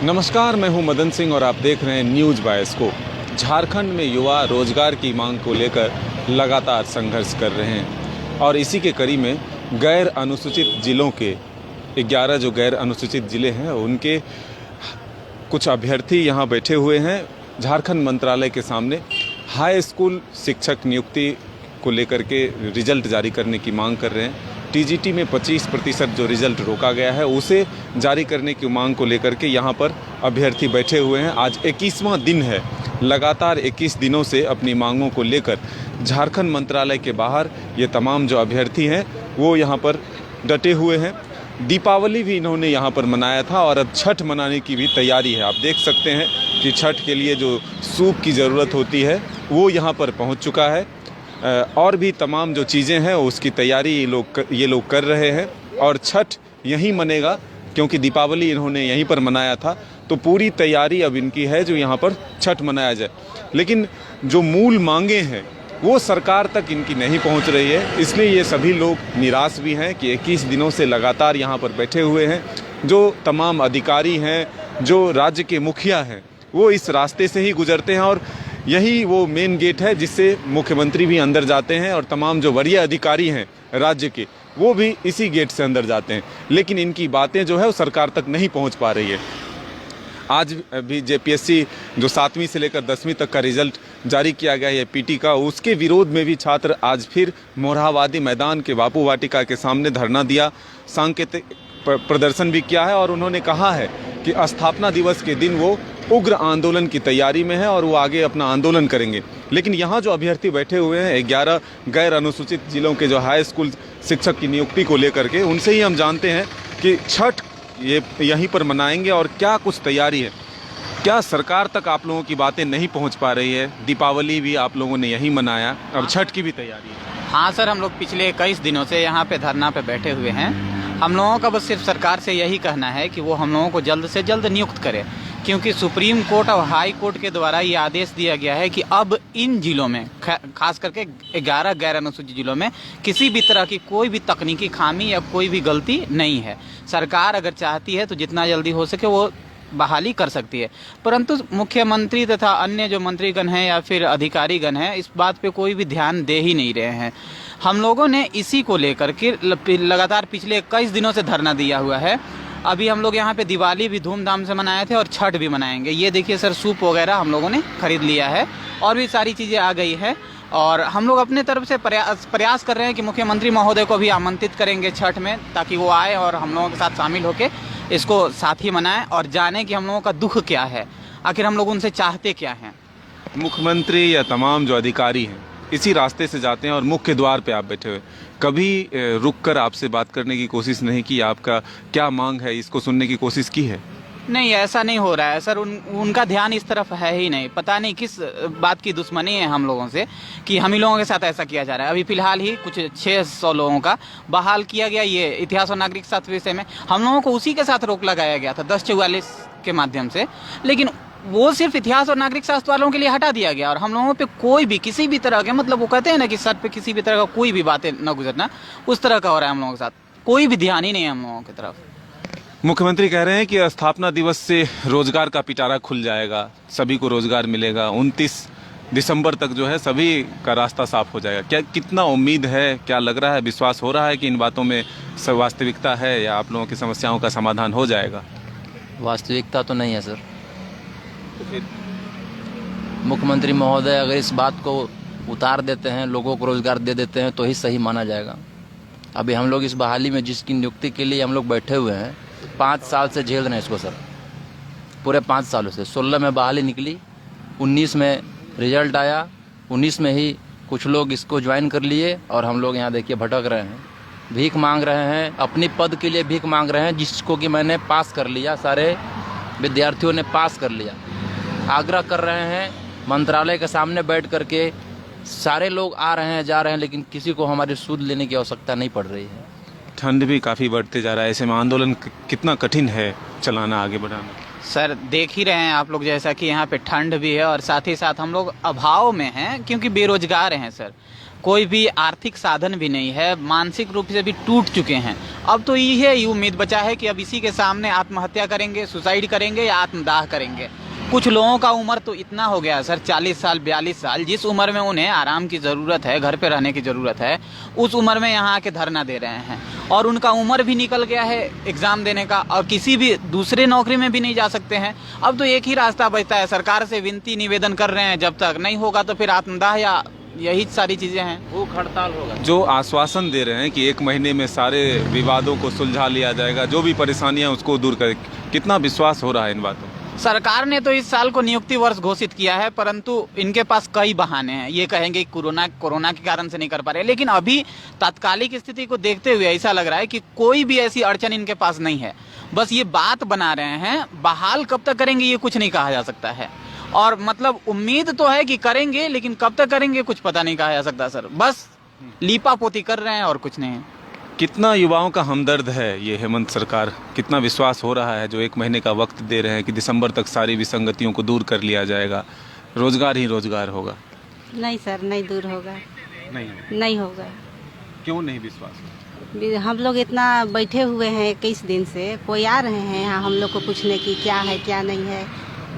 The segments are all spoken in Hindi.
नमस्कार, मैं हूं मदन सिंह और आप देख रहे हैं न्यूज़ बायस्कोप। झारखंड में युवा रोजगार की मांग को लेकर लगातार संघर्ष कर रहे हैं और इसी के कड़ी में गैर अनुसूचित जिलों के 11 जो गैर अनुसूचित ज़िले हैं उनके कुछ अभ्यर्थी यहां बैठे हुए हैं झारखंड मंत्रालय के सामने। हाई स्कूल शिक्षक नियुक्ति को लेकर के रिजल्ट जारी करने की मांग कर रहे हैं। टीजीटी में 25% जो रिजल्ट रोका गया है उसे जारी करने की मांग को लेकर के यहाँ पर अभ्यर्थी बैठे हुए हैं। आज 21वां दिन है। लगातार 21 दिनों से अपनी मांगों को लेकर झारखंड मंत्रालय के बाहर ये तमाम जो अभ्यर्थी हैं वो यहाँ पर डटे हुए हैं। दीपावली भी इन्होंने यहाँ पर मनाया था और अब छठ मनाने की भी तैयारी है। आप देख सकते हैं कि छठ के लिए जो सूप की ज़रूरत होती है वो यहाँ पर पहुँच चुका है और भी तमाम जो चीज़ें हैं उसकी तैयारी ये लोग कर रहे हैं। और छठ यहीं मनेगा क्योंकि दीपावली इन्होंने यहीं पर मनाया था, तो पूरी तैयारी अब इनकी है जो यहाँ पर छठ मनाया जाए। लेकिन जो मूल मांगे हैं वो सरकार तक इनकी नहीं पहुँच रही है, इसलिए ये सभी लोग निराश भी हैं कि 21 दिनों से लगातार यहाँ पर बैठे हुए हैं। जो तमाम अधिकारी हैं, जो राज्य के मुखिया हैं, वो इस रास्ते से ही गुजरते हैं और यही वो मेन गेट है जिससे मुख्यमंत्री भी अंदर जाते हैं और तमाम जो वरीय अधिकारी हैं राज्य के वो भी इसी गेट से अंदर जाते हैं। लेकिन इनकी बातें जो है वो सरकार तक नहीं पहुंच पा रही है। आज भी जेपीएससी जो 7वीं से लेकर 10वीं तक का रिजल्ट जारी किया गया है पीटी का, उसके विरोध में भी छात्र आज फिर मोरहाबादी मैदान के बापू वाटिका के सामने धरना दिया, सांकेतिक प्रदर्शन भी किया है और उन्होंने कहा है कि स्थापना दिवस के दिन वो उग्र आंदोलन की तैयारी में है और वो आगे अपना आंदोलन करेंगे। लेकिन यहाँ जो अभ्यर्थी बैठे हुए हैं 11 गैर अनुसूचित जिलों के जो हाई स्कूल शिक्षक की नियुक्ति को लेकर के, उनसे ही हम जानते हैं कि छठ ये यहीं पर मनाएंगे और क्या कुछ तैयारी है। क्या सरकार तक आप लोगों की बातें नहीं पहुँच पा रही है? दीपावली भी आप लोगों ने यहीं मनाया, अब छठ की भी तैयारी है। हाँ सर, हम लोग पिछले 21 दिनों से यहाँ पे धरना पे बैठे हुए हैं। हम लोगों का बस सिर्फ सरकार से यही कहना है कि वो हम लोगों को जल्द से जल्द नियुक्त करे, क्योंकि सुप्रीम कोर्ट और हाई कोर्ट के द्वारा ये आदेश दिया गया है कि अब इन जिलों में, खास करके 11 गैर अनुसूचित जिलों में, किसी भी तरह की कोई भी तकनीकी खामी या कोई भी गलती नहीं है। सरकार अगर चाहती है तो जितना जल्दी हो सके वो बहाली कर सकती है, परंतु मुख्यमंत्री तथा अन्य जो मंत्रीगण हैं या फिर अधिकारीगण हैं इस बात पे कोई भी ध्यान दे ही नहीं रहे हैं। हम लोगों ने इसी को लेकर के लगातार पिछले 21 दिनों से धरना दिया हुआ है। अभी हम लोग यहाँ पे दिवाली भी धूमधाम से मनाए थे और छठ भी मनाएंगे। ये देखिए सर, सूप वगैरह हम लोगों ने खरीद लिया है और भी सारी चीज़ें आ गई है और हम लोग अपने तरफ से प्रयास कर रहे हैं कि मुख्यमंत्री महोदय को भी आमंत्रित करेंगे छठ में, ताकि वो आए और हम लोगों के साथ शामिल होकर इसको साथ ही मनाएं और जाने कि हम लोगों का दुख क्या है, आखिर हम लोग उनसे चाहते क्या हैं। मुख्यमंत्री या तमाम जो अधिकारी हैं इसी रास्ते से जाते हैं और मुख्य द्वार पे आप बैठे हुए, कभी रुक कर आपसे बात करने की कोशिश नहीं की? आपका क्या मांग है इसको सुनने की कोशिश की है? नहीं, ऐसा नहीं हो रहा है सर। उनका ध्यान इस तरफ है ही नहीं। पता नहीं किस बात की दुश्मनी है हम लोगों से कि हम ही लोगों के साथ ऐसा किया जा रहा है। अभी फिलहाल ही कुछ 600 लोगों का बहाल किया गया ये इतिहास और नागरिक शास्त्र विषय में। हम लोगों को उसी के साथ रोक लगाया गया था 1044 के माध्यम से, लेकिन वो सिर्फ इतिहास और नागरिक शास्त्र वालों के लिए हटा दिया गया और हम लोगों पे कोई भी किसी भी तरह के, मतलब वो कहते हैं ना कि सर पे किसी भी तरह का कोई भी बातें न गुजरना, उस तरह का हो रहा है हम लोगों के साथ। कोई भी ध्यान ही नहीं है हम लोगों की तरफ। मुख्यमंत्री कह रहे हैं कि स्थापना दिवस से रोजगार का पिटारा खुल जाएगा, सभी को रोजगार मिलेगा, 29 दिसंबर तक जो है सभी का रास्ता साफ हो जाएगा। क्या कितना उम्मीद है, क्या लग रहा है, विश्वास हो रहा है कि इन बातों में सब वास्तविकता है या आप लोगों की समस्याओं का समाधान हो जाएगा? वास्तविकता तो नहीं है सर। मुख्यमंत्री महोदय अगर इस बात को उतार देते हैं, लोगों को रोजगार दे देते हैं तो ही सही माना जाएगा। अभी हम लोग इस बहाली में जिसकी नियुक्ति के लिए हम लोग बैठे हुए हैं 5 साल से झेल रहे हैं इसको सर, पूरे 5 सालों से। 16 में बहाली निकली, 19 में रिजल्ट आया, 19 में ही कुछ लोग इसको ज्वाइन कर लिए और हम लोग यहाँ देखिए भटक रहे हैं, भीख मांग रहे हैं, अपनी पद के लिए भीख मांग रहे हैं, जिसको कि मैंने पास कर लिया, सारे विद्यार्थियों ने पास कर लिया। आग्रह कर रहे हैं मंत्रालय के सामने बैठ करके, सारे लोग आ रहे हैं जा रहे हैं, लेकिन किसी को हमारी सूद लेने की आवश्यकता नहीं पड़ रही है। ठंड भी काफ़ी बढ़ते जा रहा है, ऐसे में आंदोलन कितना कठिन है चलाना, आगे बढ़ाना? सर देख ही रहे हैं आप लोग, जैसा कि यहाँ पे ठंड भी है और साथ ही साथ हम लोग अभाव में हैं क्योंकि बेरोजगार हैं सर। कोई भी आर्थिक साधन भी नहीं है, मानसिक रूप से भी टूट चुके हैं। अब तो यही उम्मीद बचा है कि अब इसी के सामने आत्महत्या करेंगे, सुसाइड करेंगे या आत्मदाह करेंगे। कुछ लोगों का उम्र तो इतना हो गया सर, 40 साल 42 साल, जिस उम्र में उन्हें आराम की ज़रूरत है, घर पे रहने की ज़रूरत है, उस उम्र में यहाँ आके धरना दे रहे हैं। और उनका उम्र भी निकल गया है एग्ज़ाम देने का, और किसी भी दूसरे नौकरी में भी नहीं जा सकते हैं। अब तो एक ही रास्ता बचता है, सरकार से विनती निवेदन कर रहे हैं, जब तक नहीं होगा तो फिर आत्मदाह या यही सारी चीज़ें हैं, भूख हड़ताल होगा। जो आश्वासन दे रहे हैं कि 1 महीने में सारे विवादों को सुलझा लिया जाएगा, जो भी परेशानियां उसको दूर कर, कितना विश्वास हो रहा है इन बातों? सरकार ने तो इस साल को नियुक्ति वर्ष घोषित किया है, परंतु इनके पास कई बहाने हैं। ये कहेंगे कि कोरोना के कारण से नहीं कर पा रहे, लेकिन अभी तात्कालिक स्थिति को देखते हुए ऐसा लग रहा है कि कोई भी ऐसी अड़चन इनके पास नहीं है। बस ये बात बना रहे हैं, बहाल कब तक करेंगे ये कुछ नहीं कहा जा सकता है। और मतलब उम्मीद तो है कि करेंगे, लेकिन कब तक करेंगे कुछ पता नहीं कहा जा सकता सर। बस लीपा पोती कर रहे हैं और कुछ नहीं। कितना युवाओं का हमदर्द है ये हेमंत सरकार? कितना विश्वास हो रहा है जो 1 महीने का वक्त दे रहे हैं कि दिसंबर तक सारी विसंगतियों को दूर कर लिया जाएगा, रोजगार ही रोजगार होगा? नहीं सर, नहीं दूर होगा, नहीं होगा। क्यों नहीं विश्वास? हम लोग इतना बैठे हुए हैं 21 दिन से, कोई आ रहे हैं यहाँ हम लोग को पूछने की क्या है क्या नहीं है,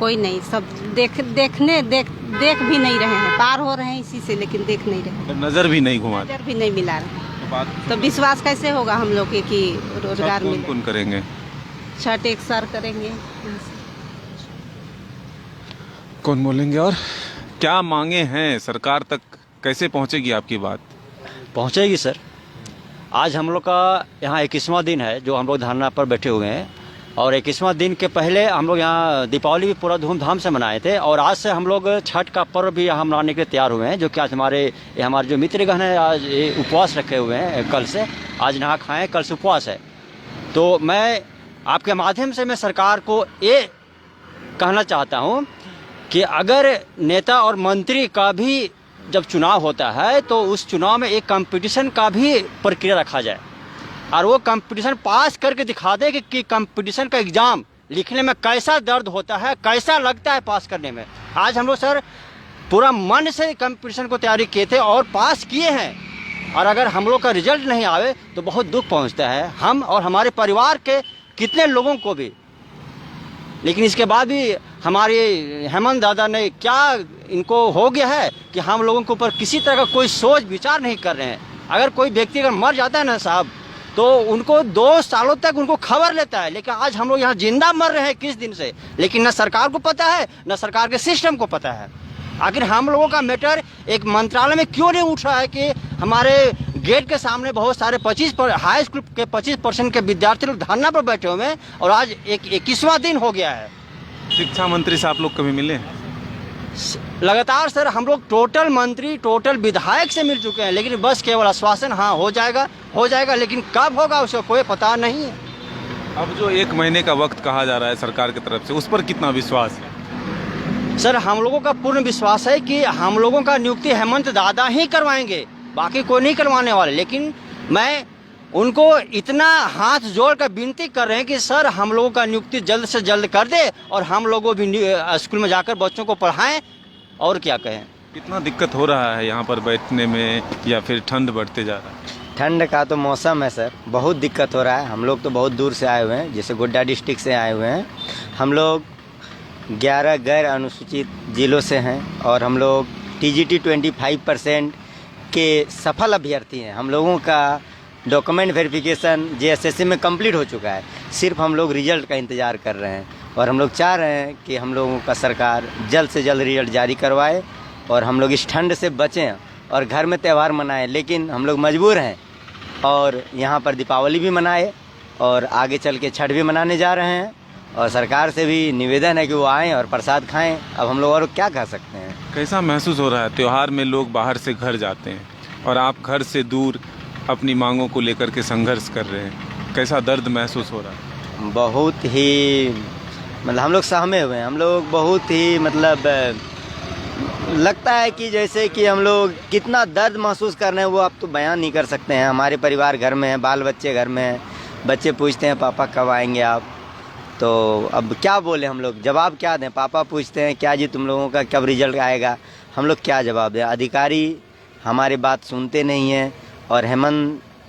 कोई नहीं। सब देख भी नहीं रहे हैं, पार हो रहे हैं इसी से, लेकिन देख नहीं रहे हैं, नजर भी नहीं घुमा, नजर भी नहीं मिला रहे। तो विश्वास कैसे होगा हम लोग के कि रोजगार मिले? कौन करेंगे? छठ एक सर करेंगे। कौन बोलेंगे? और क्या मांगे हैं सरकार तक, कैसे पहुंचेगी आपकी बात? पहुंचेगी सर। आज हम लोग का यहाँ 21वां दिन है जो हम लोग धरना पर बैठे हुए हैं, और 21वां दिन के पहले हम लोग यहाँ दीपावली भी पूरा धूमधाम से मनाए थे, और आज से हम लोग छठ का पर्व भी यहाँ मनाने के लिए तैयार हुए हैं। जो कि आज हमारे जो मित्रगण हैं आज ये उपवास रखे हुए हैं, कल से आज नहा खाएँ, कल से उपवास है। तो मैं आपके माध्यम से मैं सरकार को ये कहना चाहता हूँ कि अगर नेता और मंत्री का भी जब चुनाव होता है तो उस चुनाव में एक कंपटीशन का भी प्रक्रिया रखा जाए, और वो कंपटीशन पास करके दिखा दे कि कंपटीशन का एग्ज़ाम लिखने में कैसा दर्द होता है, कैसा लगता है पास करने में। आज हम लोग सर पूरा मन से कंपटीशन को तैयारी किए थे और पास किए हैं, और अगर हम लोग का रिजल्ट नहीं आवे तो बहुत दुख पहुंचता है हम और हमारे परिवार के कितने लोगों को भी। लेकिन इसके बाद भी हमारे हेमंत दादा ने क्या इनको हो गया है कि हम लोगों के ऊपर किसी तरह का कोई सोच विचार नहीं कर रहे हैं। अगर कोई व्यक्ति अगर मर जाता है ना साहब, तो उनको 2 सालों तक उनको खबर लेता है, लेकिन आज हम लोग यहाँ जिंदा मर रहे हैं किस दिन से, लेकिन न सरकार को पता है न सरकार के सिस्टम को पता है। आखिर हम लोगों का मैटर एक मंत्रालय में क्यों नहीं उठ रहा है कि हमारे गेट के सामने बहुत सारे 25 हाई स्कूल के 25% के विद्यार्थी लोग धरना पर बैठे हुए हैं, और आज 21वां दिन हो गया है। शिक्षा मंत्री से आप लोग कभी मिले? लगातार सर हम लोग टोटल मंत्री टोटल विधायक से मिल चुके हैं, लेकिन बस केवल आश्वासन हाँ हो जाएगा, लेकिन कब होगा उसका कोई पता नहीं है। अब जो 1 महीने का वक्त कहा जा रहा है सरकार की तरफ से, उस पर कितना विश्वास है? सर हम लोगों का पूर्ण विश्वास है कि हम लोगों का नियुक्ति हेमंत दादा ही करवाएंगे, बाकी कोई नहीं करवाने वाले। लेकिन मैं उनको इतना हाथ जोड़ कर विनती कर रहे हैं कि सर हम लोगों का नियुक्ति जल्द से जल्द कर दे, और हम लोगों भी स्कूल में जाकर बच्चों को पढ़ाएं। और क्या कहें। कितना दिक्कत हो रहा है यहाँ पर बैठने में, या फिर ठंड बढ़ते जा रहा है? ठंड का तो मौसम है सर, बहुत दिक्कत हो रहा है। हम लोग तो बहुत दूर से आए हुए हैं, जैसे गोड्डा डिस्ट्रिक्ट से आए हुए हैं। हम लोग 11 गैर अनुसूचित जिलों से हैं, और हम लोग TGT 25% के सफल अभ्यर्थी हैं। हम लोगों का डॉक्यूमेंट वेरिफिकेशन JSSC में कंप्लीट हो चुका है, सिर्फ हम लोग रिजल्ट का इंतज़ार कर रहे हैं। और हम लोग चाह रहे हैं कि हम लोगों का सरकार जल्द से जल्द रिजल्ट जारी करवाए, और हम लोग इस ठंड से बचें और घर में त्यौहार मनाएं। लेकिन हम लोग मजबूर हैं, और यहाँ पर दीपावली भी मनाए, और आगे चल के छठ भी मनाने जा रहे हैं। और सरकार से भी निवेदन है कि वो आएँ और प्रसाद खाएं। अब हम लोग और क्या कर सकते हैं। कैसा महसूस हो रहा है? त्यौहार में लोग बाहर से घर जाते हैं, और आप घर से दूर अपनी मांगों को लेकर के संघर्ष कर रहे हैं, कैसा दर्द महसूस हो रहा है? बहुत ही मतलब हम लोग सहमे हुए हैं। हम लोग बहुत ही मतलब लगता है कि जैसे कि हम लोग कितना दर्द महसूस कर रहे हैं वो आप तो बयान नहीं कर सकते हैं। हमारे परिवार घर में है, बाल बच्चे घर में हैं, बच्चे पूछते हैं पापा कब आएंगे आप, तो अब क्या बोले हम लोग, जवाब क्या दें। पापा पूछते हैं क्या जी तुम लोगों का कब रिजल्ट आएगा, हम लोग क्या जवाब दें। अधिकारी हमारी बात सुनते नहीं हैं। और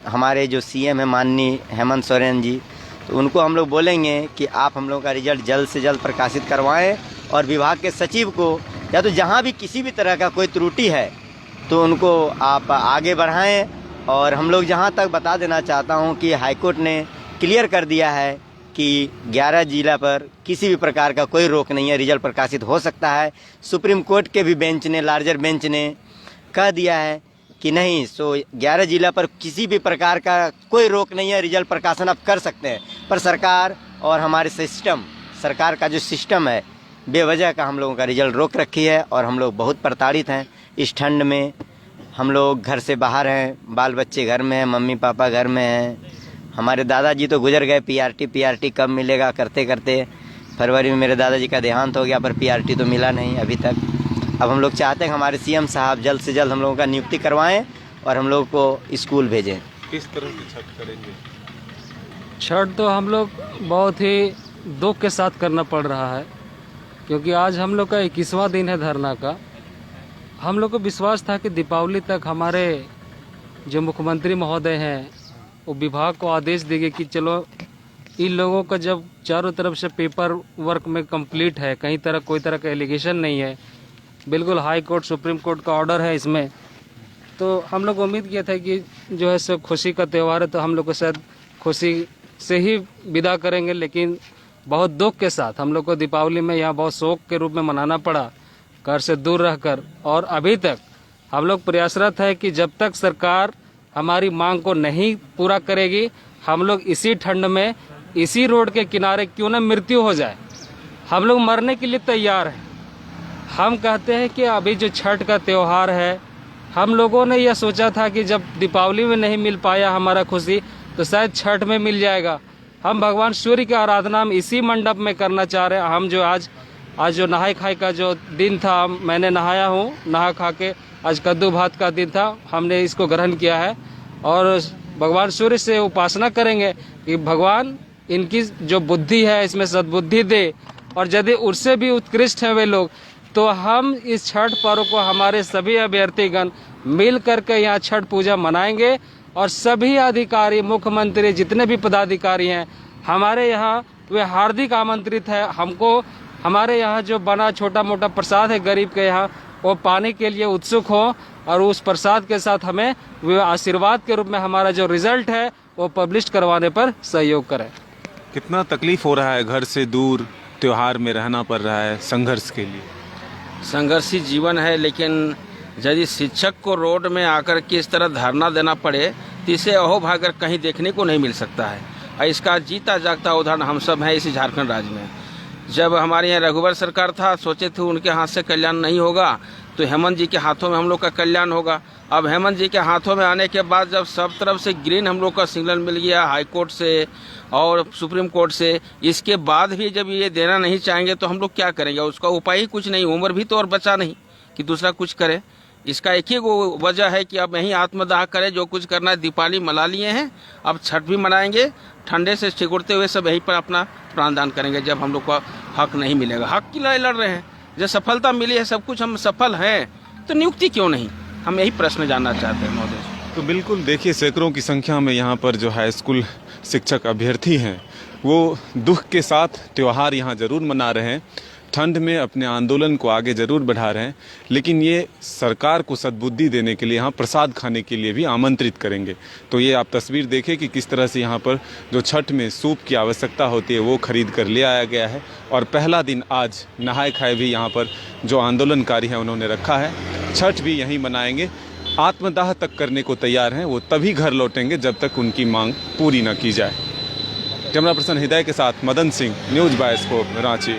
हमारे जो सीएम है माननीय हेमंत सोरेन जी, तो उनको हम लोग बोलेंगे कि आप हम लोगों का रिजल्ट जल्द से जल्द प्रकाशित करवाएं और विभाग के सचिव को या तो जहां भी किसी भी तरह का कोई त्रुटि है तो उनको आप आगे बढ़ाएं। और हम लोग जहां तक बता देना चाहता हूं कि हाईकोर्ट ने क्लियर कर दिया है कि 11 जिला पर किसी भी प्रकार का कोई रोक नहीं है, रिजल्ट प्रकाशित हो सकता है। सुप्रीम कोर्ट के भी बेंच ने, लार्जर बेंच ने कह दिया है कि नहीं, सो 11 जिला पर किसी भी प्रकार का कोई रोक नहीं है, रिजल्ट प्रकाशन आप कर सकते हैं। पर सरकार और हमारे सिस्टम, सरकार का जो सिस्टम है, बेवजह का हम लोगों का रिजल्ट रोक रखी है और हम लोग बहुत प्रताड़ित हैं। इस ठंड में हम लोग घर से बाहर हैं, बाल बच्चे घर में हैं, मम्मी पापा घर में हैं। हमारे दादाजी तो गुजर गए, पीआरटी कब मिलेगा करते करते फरवरी में मेरे दादाजी का देहांत हो गया, पर पीआरटी तो मिला नहीं अभी तक। अब हम लोग चाहते हैं हमारे सीएम साहब जल्द से जल्द हम लोगों का नियुक्ति करवाएं और हम लोग को स्कूल भेजें। किस तरह की छठ करेंगे? छठ तो हम लोग बहुत ही दुख के साथ करना पड़ रहा है, क्योंकि आज हम लोग का 21वां दिन है धरना का। हम लोग को विश्वास था कि दीपावली तक हमारे जो मुख्यमंत्री महोदय हैं वो विभाग को आदेश देंगे कि चलो इन लोगों का जब चारों तरफ से पेपर वर्क में कंप्लीट है, कहीं तरह कोई तरह का एलिगेशन नहीं है, बिल्कुल हाई कोर्ट सुप्रीम कोर्ट का ऑर्डर है इसमें, तो हम लोग उम्मीद किया था कि जो है सो खुशी का त्यौहार है तो हम लोग को शायद खुशी से ही विदा करेंगे। लेकिन बहुत दुख के साथ हम लोग को दीपावली में यहाँ बहुत शोक के रूप में मनाना पड़ा, घर से दूर रहकर। और अभी तक हम लोग प्रयासरत है कि जब तक सरकार हमारी मांग को नहीं पूरा करेगी, हम लोग इसी ठंड में इसी रोड के किनारे क्यों न मृत्यु हो जाए, हम लोग मरने के लिए तैयार हैं। हम कहते हैं कि अभी जो छठ का त्यौहार है, हम लोगों ने यह सोचा था कि जब दीपावली में नहीं मिल पाया हमारा खुशी तो शायद छठ में मिल जाएगा। हम भगवान सूर्य की आराधना हम इसी मंडप में करना चाह रहे हैं। हम जो आज जो नहाई खाई का जो दिन था, मैंने नहाया हूँ, नहा खा के आज कद्दू भात का दिन था, हमने इसको ग्रहण किया है और भगवान सूर्य से उपासना करेंगे कि भगवान इनकी जो बुद्धि है इसमें सद्बुद्धि दे, और यदि उससे भी उत्कृष्ट है वे लोग तो हम इस छठ पर्व को हमारे सभी अभ्यर्थीगण मिल करके यहाँ छठ पूजा मनाएंगे। और सभी अधिकारी, मुख्यमंत्री, जितने भी पदाधिकारी हैं हमारे यहाँ, वे हार्दिक आमंत्रित है। हमको हमारे यहाँ जो बना छोटा मोटा प्रसाद है गरीब के यहाँ, वो पाने के लिए उत्सुक हो और उस प्रसाद के साथ हमें वे आशीर्वाद के रूप में हमारा जो रिजल्ट है वो पब्लिश करवाने पर सहयोग करें। कितना तकलीफ हो रहा है, घर से दूर त्योहार में रहना पड़ रहा है संघर्ष के लिए? संघर्षी जीवन है, लेकिन यदि शिक्षक को रोड में आकर के इस तरह धरना देना पड़े तो इसे अहोभागर कहीं देखने को नहीं मिल सकता है। और इसका जीता जागता उदाहरण हम सब हैं इसी झारखंड राज्य में। जब हमारे यहाँ रघुवर सरकार था, सोचे थे उनके हाथ से कल्याण नहीं होगा तो हेमंत जी के हाथों में हम लोग का कल्याण होगा। अब हेमंत जी के हाथों में आने के बाद जब सब तरफ से ग्रीन हम लोग का सिग्नल मिल गया हाई कोर्ट से और सुप्रीम कोर्ट से, इसके बाद भी जब ये देना नहीं चाहेंगे तो हम लोग क्या करेंगे? उसका उपाय ही कुछ नहीं, उम्र भी तो और बचा नहीं कि दूसरा कुछ करे। इसका एक ही वजह है कि अब यहीं आत्मदाह करें, जो कुछ करना है। दीपावली मना लिए हैं, अब छठ भी मनाएंगे, ठंडे से सिकुड़ते हुए सब यहीं पर अपना प्राणदान करेंगे जब हम लोग को हक नहीं मिलेगा। हक की लड़ाई लड़ रहे हैं, जब सफलता मिली है, सब कुछ हम सफल हैं, तो नियुक्ति क्यों नहीं? हम यही प्रश्न जानना चाहते हैं महोदय। तो बिल्कुल देखिए, सैकड़ों की संख्या में यहाँ पर जो हाई स्कूल शिक्षक अभ्यर्थी हैं वो दुख के साथ त्यौहार यहाँ ज़रूर मना रहे हैं, ठंड में अपने आंदोलन को आगे ज़रूर बढ़ा रहे हैं, लेकिन ये सरकार को सद्बुद्धि देने के लिए यहाँ प्रसाद खाने के लिए भी आमंत्रित करेंगे। तो ये आप तस्वीर देखें कि किस तरह से यहाँ पर जो छठ में सूप की आवश्यकता होती है वो खरीद कर ले आया गया है। और पहला दिन आज नहाए खाए भी यहाँ पर जो आंदोलनकारी हैं उन्होंने रखा है। छठ भी यहीं मनाएंगे, आत्मदाह तक करने को तैयार हैं। वो तभी घर लौटेंगे जब तक उनकी मांग पूरी न की जाए। कैमरा पर्सन हृदय के साथ Madan Singh, news bye scope, Ranchi.